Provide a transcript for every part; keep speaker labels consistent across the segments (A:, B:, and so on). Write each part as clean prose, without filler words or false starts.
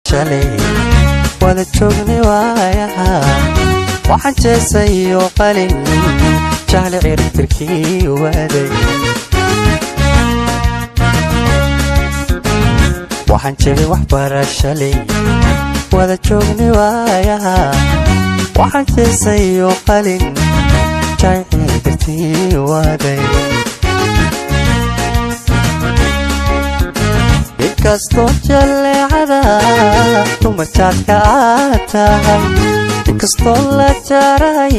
A: shalay wada joogni waayaha waxaan jeesayo qalin jahli ciribtirkii waaday waxaan jebay waxbarashalay wada joogni waayaha waxaan jeesayo qalin jahli ciribtirkii waaday inkastoo jaleecada dumar jaadka aad tahay inkastoo la jaaray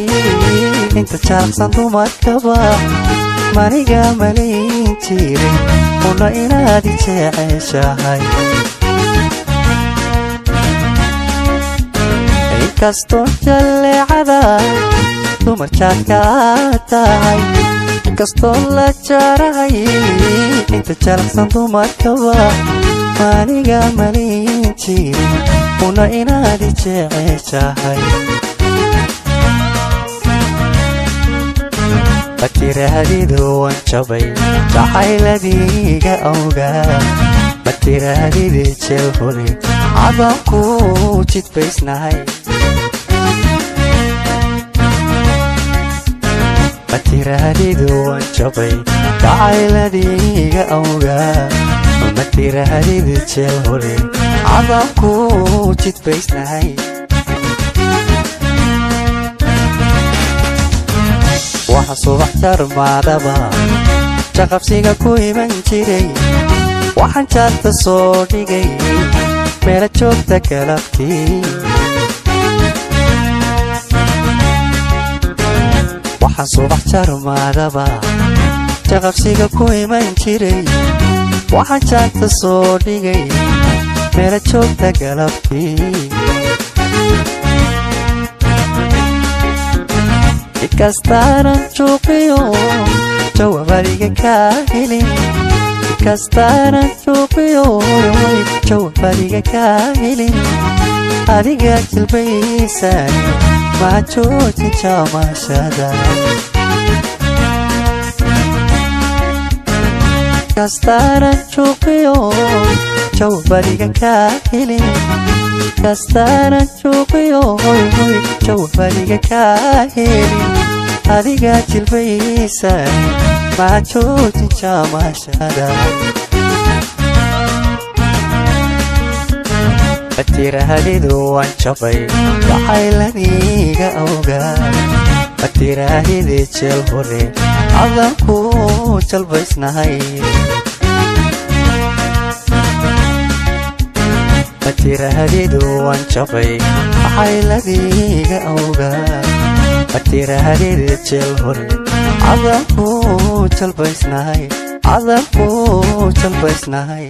A: inta jaaqsan dumarkaba maniga malayn jiray una inaad i jeceshahay inkastoo jaleecada dumar jaadka aad tahay inkastoo la jaaray inta jaaqsan dumarkaba maniga malayn jiray una inaad i jeceshahay matiraahdidu waan jabay jacayladiiga awgaa matirahdidi jeel hore cadaan ku jidbaysnahay matiraahdidu waan jabay jacayladiiga awgaa matirahdidi jeel hore cadaan ku jidbaysnahay waxa subax jarmaadaba jaqabsiga ku iman jiray waxaan jaarta soo dhigay meela joogta galabtii waxaan subax jarmaadaba jaqabsiga ku iman jiray waxaan jaarta soo dhigay meela joogta galabtii ikastaanan juuqiyo jawabadiga kaa helin ikastaanan juuqiyo jawabadiga kaa helin adiga jilbaysan maa joojin jamashada ikastaanan juuqiyo jawabadiga kaa helin ikastaanan juuqiyo jawabadiga kaa helin adiga jilbaysan maa joojin jamashada matiraahdidu waan jabay jacayladiiga awgaa matiraahdi jeel hore cadaan ku jalbaysnahay matiraahdidu waan jabay jacayladiiga awgaa matirahdidi jeel hore cadaan ku jalbaysnahay cadaan ku jalbaysnahay